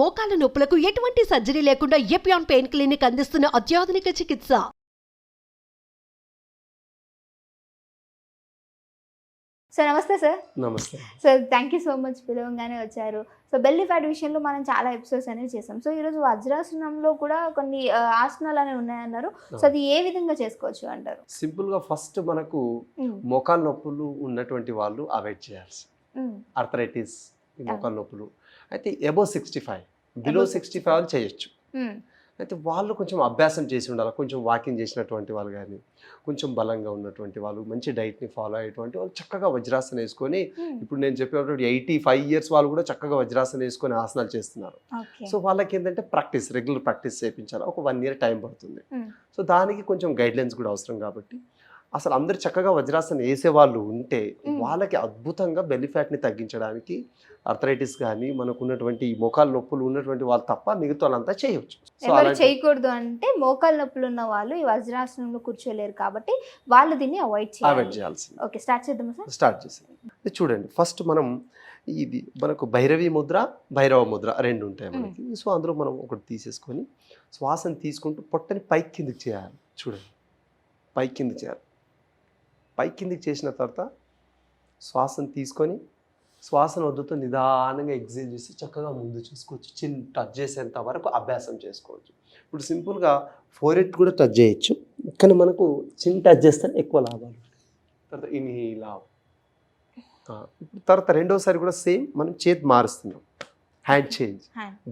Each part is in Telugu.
మోకాల నొప్పులకు ఎటువంటి సర్జరీ లేకుండా ఎపియాన్ పెయిన్ క్లినిక్ అందిస్తున్న అత్యాధునిక చికిత్స. సార్ నమస్తే సార్. నమస్తే sir thank you so much, పిలవంగానే వచ్చారు. సో బెల్లీ ఫ్యాట్ విషయంలో మనం చాలా ఎపిసోడ్స్ అనేవి చేసాం. సో ఈరోజు వజ్రాసనంలో కూడా కొన్ని ఆసనాలు అనేవి ఉన్నాయన్నారు. సో అది ఏ విధంగా చేసుకోవచ్చు అంటారు? సింపుల్ గా ఫస్ట్ మనకు మోకాల నొప్పులు ఉన్నటువంటి వాళ్ళు అవాయిడ్ చేయాల్సి, ఆర్థరైటిస్ మోకాల నొప్పులు అయితే అబోవ్ 65 బిలో 65 చేయొచ్చు. అయితే వాళ్ళు కొంచెం అభ్యాసం చేసి ఉండాలి, కొంచెం వాకింగ్ చేసినటువంటి వాళ్ళు కానీ, కొంచెం బలంగా ఉన్నటువంటి వాళ్ళు, మంచి డైట్ని ఫాలో అయ్యేటువంటి వాళ్ళు చక్కగా వజ్రాసనం వేసుకొని, ఇప్పుడు నేను చెప్పినటువంటి 85 ఇయర్స్ వాళ్ళు కూడా చక్కగా వజ్రాసనం వేసుకొని ఆసనాలు చేస్తున్నారు. సో వాళ్ళకి ఏంటంటే ప్రాక్టీస్, రెగ్యులర్ ప్రాక్టీస్ చేయించాలి. ఒక 1 ఇయర్ టైం పడుతుంది. సో దానికి కొంచెం గైడ్లైన్స్ కూడా అవసరం కాబట్టి అసలు అందరు చక్కగా వజ్రాసనం వేసేవాళ్ళు ఉంటే వాళ్ళకి అద్భుతంగా బెల్లీ ఫ్యాట్ని తగ్గించడానికి, ఆర్థరైటిస్ కానీ మనకు ఉన్నటువంటి మోకాల నొప్పులు ఉన్నటువంటి వాళ్ళు తప్ప మిగతా వాళ్ళంతా చేయవచ్చు. ఎవరు చేయకూడదు అంటే మోకాల నొప్పులు ఉన్న వాళ్ళు ఈ వజ్రాసనంలో కూర్చోలేరు కాబట్టి వాళ్ళు దీన్ని అవాయిడ్ చేయాల్సింది. ఓకే, స్టార్ట్ చేద్దాం సార్. స్టార్ట్ చేసి చూడండి. ఫస్ట్ మనం ఇది మనకు భైరవి ముద్ర, భైరవ ముద్ర రెండు ఉంటాయి మనకి. సో అందులో మనం ఒకటి తీసేసుకొని శ్వాసను తీసుకుంటూ పొట్టని పైకి కిందికి చేయాలి. చూడండి, పైకి కిందికి చేయాలి. పైకి కిందికి చేసిన తర్వాత శ్వాసను తీసుకొని శ్వాసను వద్దుతో నిదానంగా ఎగ్జైల్ చేసి చక్కగా ముందు చూసుకోవచ్చు. చిన్ టచ్ చేసేంత వరకు అభ్యాసం చేసుకోవచ్చు. ఇప్పుడు సింపుల్గా ఫోరెట్ కూడా టచ్ చేయొచ్చు, కానీ మనకు చిన్ టచ్ చేస్తే ఎక్కువ లాభాలు. తర్వాత ఇన్హేల్ అవుట్. ఇప్పుడు తర్వాత రెండోసారి కూడా సేమ్ మనం చేతి మారుస్తున్నాం, హ్యాండ్ చేంజ్.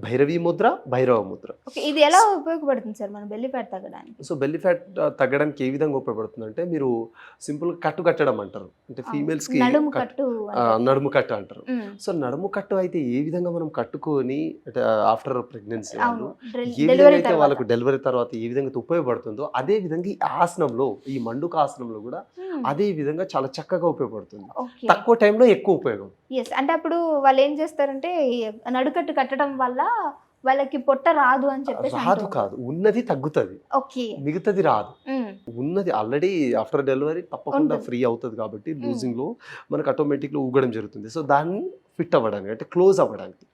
భైరవి ముద్ర, భైరవ ముద్ర. ఇది ఎలా ఉపయోగపడుతుంది సార్ మన బెల్లీ ఫ్యాట్ తగ్గడానికి? సో బెల్లీ ఫ్యాట్ తగ్గడానికి ఏ విధంగా ఉపయోగపడుతుంది అంటే, మీరు సింపుల్గా కట్టు కట్టడం అంటారు, అంటే ఫీమేల్స్కి నడుము కట్టు అంటారు. సో నడుము కట్టు అయితే ఏ విధంగా మనం కట్టుకొని ఆఫ్టర్ ప్రెగ్నెన్సీ వాళ్ళు ఏ విధంగా అయితే వాళ్ళకు డెలివరీ తర్వాత ఏ విధంగా ఉపయోగపడుతుందో అదే విధంగా ఈ ఆసనంలో, ఈ మండుక ఆసనంలో కూడా అదే విధంగా చాలా చక్కగా ఉపయోగపడుతుంది. తక్కువ టైంలో ఎక్కువ ఉపయోగం. అంటే అప్పుడు వాళ్ళు ఏం చేస్తారంటే నడుకట్టు కట్టడం వల్ల వాళ్ళకి పొట్ట రాదు అని చెప్పేసి రాదు కాదు, ఉన్నది తగ్గుతుంది, మిగతాది రాదు. ఉన్నది ఆల్రెడీ ఆఫ్టర్ డెలివరీ తప్పకుండా ఫ్రీ అవుతుంది కాబట్టి లూజింగ్ లో మనకు ఆటోమేటిక్ లో ఊగడం జరుగుతుంది. సో దాన్ని ఫిట్ అవ్వడానికి, అంటే క్లోజ్ అవ్వడానికి,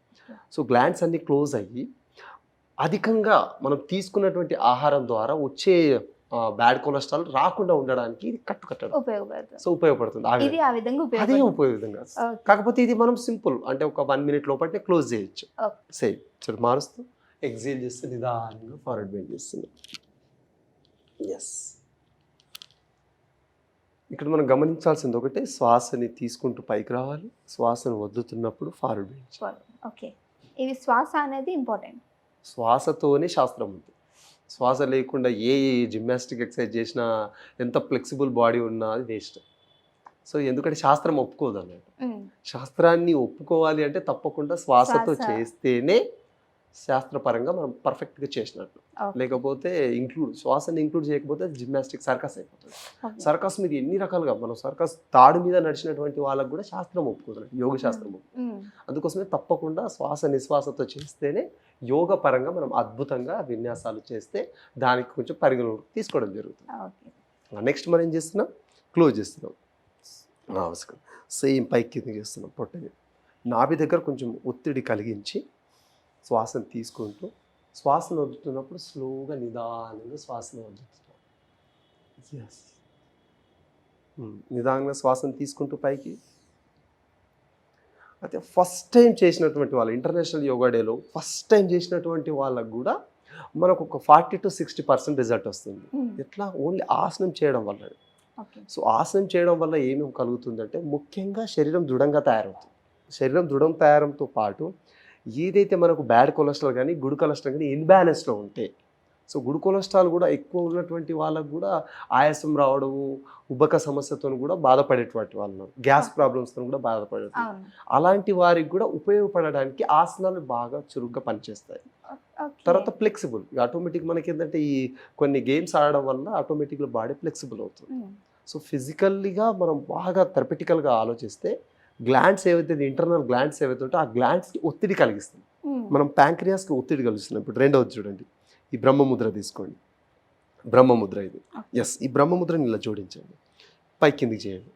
సో గ్లాండ్స్ అన్ని క్లోజ్ అయ్యి అధికంగా మనం తీసుకున్నటువంటి ఆహారం ద్వారా వచ్చే బ్యాడ్ కొలెస్ట్రాల్ రాకుండా ఉండడానికి ఇది కట్టు కట్టడం ఉపయోగపడుతుంది. అదే ఉపయోగంగా. కాకపోతే ఇది మనం సింపుల్, అంటే ఒక 1 మినిట్ లోపలనే క్లోజ్ చేయొచ్చు. సేమ్ చూడు, మారుస్తూ ఎగ్జైల్ చేస్తే నిదానంగా ఫార్వర్డ్ బెండ్ చేస్తున్నాం. ఎస్, ఇక్కడ మనం గమనించాల్సింది ఒకటే, శ్వాసని తీసుకుంటూ పైకి రావాలి, శ్వాసను వదులుతున్నప్పుడు ఫార్వర్డ్ బెండ్. ఓకే, ఇది శ్వాస అనేది ఇంపార్టెంట్. శ్వాసతోనే శాస్త్రం ఉంది. శ్వాస లేకుండా ఏ జిమ్నాస్టిక్ ఎక్సర్సైజ్ చేసినా, ఎంత ఫ్లెక్సిబుల్ బాడీ ఉన్నా అది వేస్ట్. సో ఎందుకంటే శాస్త్రం ఒప్పుకోదు అన్నట్టు. శాస్త్రాన్ని ఒప్పుకోవాలి అంటే తప్పకుండా శ్వాసతో చేస్తేనే శాస్త్రపరంగా మనం పర్ఫెక్ట్గా చేసినట్టు. లేకపోతే శ్వాసని ఇంక్లూడ్ చేయకపోతే జిమ్నాస్టిక్ సర్కస్ అయిపోతుంది. సర్కస్ మీద ఎన్ని రకాలుగా, మనం సర్కస్ తాడు మీద నడిచినటువంటి వాళ్ళకు కూడా శాస్త్రం ఒప్పుకోదు, యోగ శాస్త్రం ఒప్పుకోదు. అందుకోసమే తప్పకుండా శ్వాస నిశ్వాసతో చేస్తేనే యోగ పరంగా మనం అద్భుతంగా విన్యాసాలు చేస్తే దానికి కొంచెం పరిగణలోకి తీసుకోవడం జరుగుతుంది. నెక్స్ట్ మనం ఏం చేస్తున్నాం, క్లోజ్ చేస్తున్నాం. సేమ్ పైకి కింద చేస్తున్నాం. పొట్టని నాభి దగ్గర కొంచెం ఒత్తిడి కలిగించి శ్వాసను తీసుకుంటూ, శ్వాసను వదులుతున్నప్పుడు స్లోగా నిదానంగా శ్వాసను వదులుతున్నాం. ఎస్, నిదానంగా శ్వాసను తీసుకుంటూ పైకి. అయితే ఫస్ట్ టైం చేసినటువంటి వాళ్ళు, ఇంటర్నేషనల్ యోగా డేలో ఫస్ట్ టైం చేసినటువంటి వాళ్ళకు కూడా మనకు ఒక 40 to 60% రిజల్ట్ వస్తుంది. ఎట్లా? ఓన్లీ ఆసనం చేయడం వల్ల. సో ఆసనం చేయడం వల్ల ఏమేమి కలుగుతుందంటే, ముఖ్యంగా శరీరం దృఢంగా తయారవుతుంది. శరీరం దృఢం తయారంతో పాటు ఏదైతే మనకు బ్యాడ్ కొలెస్ట్రాల్ కానీ గుడ్ కొలెస్ట్రాల్ కానీ ఇన్బ్యాలెన్స్లో ఉంటే, సో గుడ్ కొలెస్ట్రాల్ కూడా ఎక్కువ ఉన్నటువంటి వాళ్ళకు కూడా ఆయాసం రావడము, ఉబ్బక సమస్యతో కూడా బాధపడేటువంటి వాళ్ళు, గ్యాస్ ప్రాబ్లమ్స్తో కూడా బాధపడేటువంటి అలాంటి వారికి కూడా ఉపయోగపడడానికి ఆసనాలు బాగా చురుగ్గా పనిచేస్తాయి. తర్వాత ఫ్లెక్సిబుల్, ఆటోమేటిక్ మనకి ఏంటంటే ఈ కొన్ని గేమ్స్ ఆడడం వల్ల ఆటోమేటిక్గా బాడీ ఫ్లెక్సిబుల్ అవుతుంది. సో ఫిజికల్లీగా మనం బాగా థెరపెటికల్గా ఆలోచిస్తే గ్లాండ్స్ ఏవైతే, ఇంటర్నల్ గ్లాండ్స్ ఏవైతే ఉంటే ఆ గ్లాండ్స్కి ఒత్తిడి కలిగిస్తుంది. మనం ప్యాంక్రియాస్కి ఒత్తిడి కలిగిస్తున్నాం. ఇప్పుడు రెండవది చూడండి, ఈ బ్రహ్మముద్ర తీసుకోండి. బ్రహ్మముద్ర ఇది. ఎస్, ఈ బ్రహ్మముద్రని ఇలా జోడించండి, పై కిందికి చేయండి.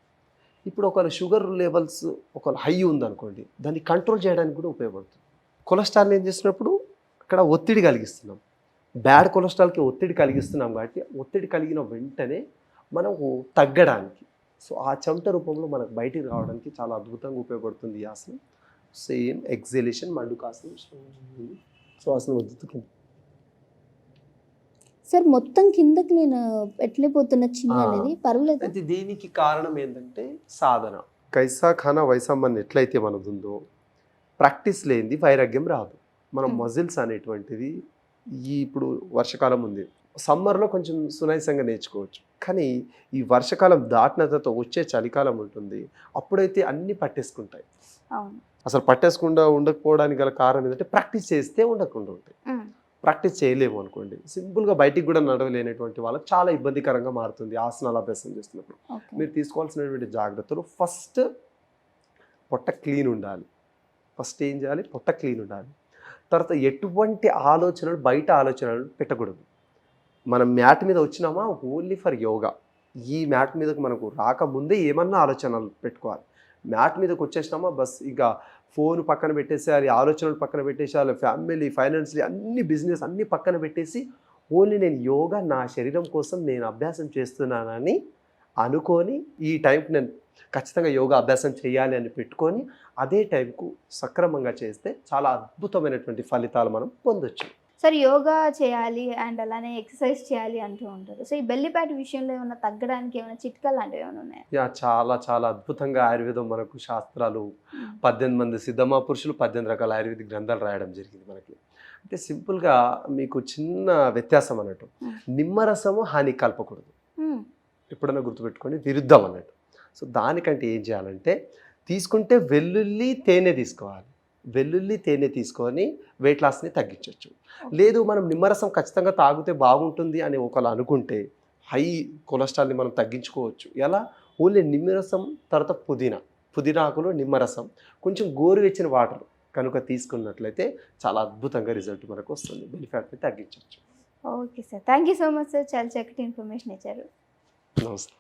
ఇప్పుడు ఒకవేళ షుగర్ లెవెల్స్ ఒకవేళ హై ఉందనుకోండి, దాన్ని కంట్రోల్ చేయడానికి కూడా ఉపయోగపడుతుంది. కొలెస్ట్రాల్ ఏం చేస్తున్నప్పుడు అక్కడ ఒత్తిడి కలిగిస్తున్నాం. బ్యాడ్ కొలెస్ట్రాల్కి ఒత్తిడి కలిగిస్తున్నాం కాబట్టి ఒత్తిడి కలిగిన వెంటనే మనకు తగ్గడానికి, సో ఆ చెమట రూపంలో మనకు బయటికి రావడానికి చాలా అద్భుతంగా ఉపయోగపడుతుంది ఈ ఆసనం. Same exhalation మండుకాసనం. సో ఆసనం వద్దుతుంది. సార్ మొత్తం కిందకి నేను ఎట్లయిపోతున్న చిన్న అనేది పర్వాలేదు. అయితే దీనికి కారణం ఏంటంటే సాధన. కైసా ఖానా వైసా మన ఎట్లయితే మనది ఉందో, ప్రాక్టీస్ లేనిది వైరాగ్యం రాదు. మన మజిల్స్ అనేటువంటిది ఇప్పుడు వర్షాకాలం ఉంది, సమ్మర్లో కొంచెం సునాయాసంగా నేర్చుకోవచ్చు, కానీ ఈ వర్షాకాలం దాటిన తర్వాత వచ్చే చలికాలం ఉంటుంది, అప్పుడైతే అన్నీ పట్టేసుకుంటాయి. అసలు పట్టేసుకుండా ఉండకపోవడానికి గల కారణం ఏంటంటే ప్రాక్టీస్ చేస్తే ఉండకుండా ఉంటాయి. ప్రాక్టీస్ చేయలేము అనుకోండి, సింపుల్గా బయటికి కూడా నడవలేనటువంటి వాళ్ళకి చాలా ఇబ్బందికరంగా మారుతుంది ఆసనాలు అభ్యాసం చేస్తున్నప్పుడు. మీరు తీసుకోవాల్సినటువంటి జాగ్రత్తలు, ఫస్ట్ పొట్ట క్లీన్ ఉండాలి. ఫస్ట్ ఏం చేయాలి? పొట్ట క్లీన్ ఉండాలి. తర్వాత ఎటువంటి ఆలోచనలు, బయట ఆలోచనలు పెట్టకూడదు. మనం మ్యాట్ మీద వచ్చినామా ఓన్లీ ఫర్ యోగా. ఈ మ్యాట్ మీదకు మనకు రాకముందే ఏమన్నా ఆలోచనలు పెట్టుకోవాలి. మ్యాట్ మీదకి వచ్చేసినామా బస్ ఇక ఫోన్ పక్కన పెట్టేసేయాలి, ఆలోచనలు పక్కన పెట్టేసేయాలి, ఫ్యామిలీ, ఫైనాన్షియల్ అన్ని బిజినెస్ అన్నీ పక్కన పెట్టేసి ఓన్లీ నేను యోగా నా శరీరం కోసం నేను అభ్యాసం చేస్తున్నానని అనుకొని, ఈ టైంకి నేను ఖచ్చితంగా యోగా అభ్యాసం చేయాలి అని పెట్టుకొని అదే టైంకు సక్రమంగా చేస్తే చాలా అద్భుతమైనటువంటి ఫలితాలు మనం పొందొచ్చు. సార్ యోగా చేయాలి అండ్ అలానే ఎక్సర్సైజ్ చేయాలి అంటూ ఉంటారు. సో ఈ బెల్లిపాటి విషయంలో ఏమైనా తగ్గడానికి ఏమైనా చిట్కాలు లాంటివి ఏమైనా ఉన్నాయా? యా, చాలా చాలా అద్భుతంగా ఆయుర్వేదం మనకు శాస్త్రాలు 18 మంది సిద్ధమా పురుషులు 18 రకాల ఆయుర్వేదిక్ గ్రంథాలు రాయడం జరిగింది మనకి. అంటే సింపుల్గా మీకు చిన్న వ్యత్యాసం అన్నట్టు, నిమ్మరసము హాని కలపకూడదు, ఎప్పుడైనా గుర్తుపెట్టుకోండి, విరుద్ధం అన్నట్టు. సో దానికంటే ఏం చేయాలంటే, తీసుకుంటే వెల్లుల్లి తేనె తీసుకోవాలి. వెల్లుల్లి తేనె తీసుకొని వెయిట్ లాస్ని తగ్గించవచ్చు. లేదు మనం నిమ్మరసం ఖచ్చితంగా తాగితే బాగుంటుంది అని ఒకళ్ళు అనుకుంటే హై కొలెస్ట్రాల్ని మనం తగ్గించుకోవచ్చు. ఎలా? ఓన్లీ నిమ్మరసం, తర్వాత పుదీనా ఆకులు, నిమ్మరసం, కొంచెం గోరువెచ్చిన వాటర్ కనుక తీసుకున్నట్లయితే చాలా అద్భుతంగా రిజల్ట్ మనకు వస్తుంది, బెల్లీ ఫ్యాట్ని తగ్గించవచ్చు. Okay sir, thank you so much sir, చాలా చక్కటి ఇన్ఫర్మేషన్ ఇచ్చారు. నమస్తే.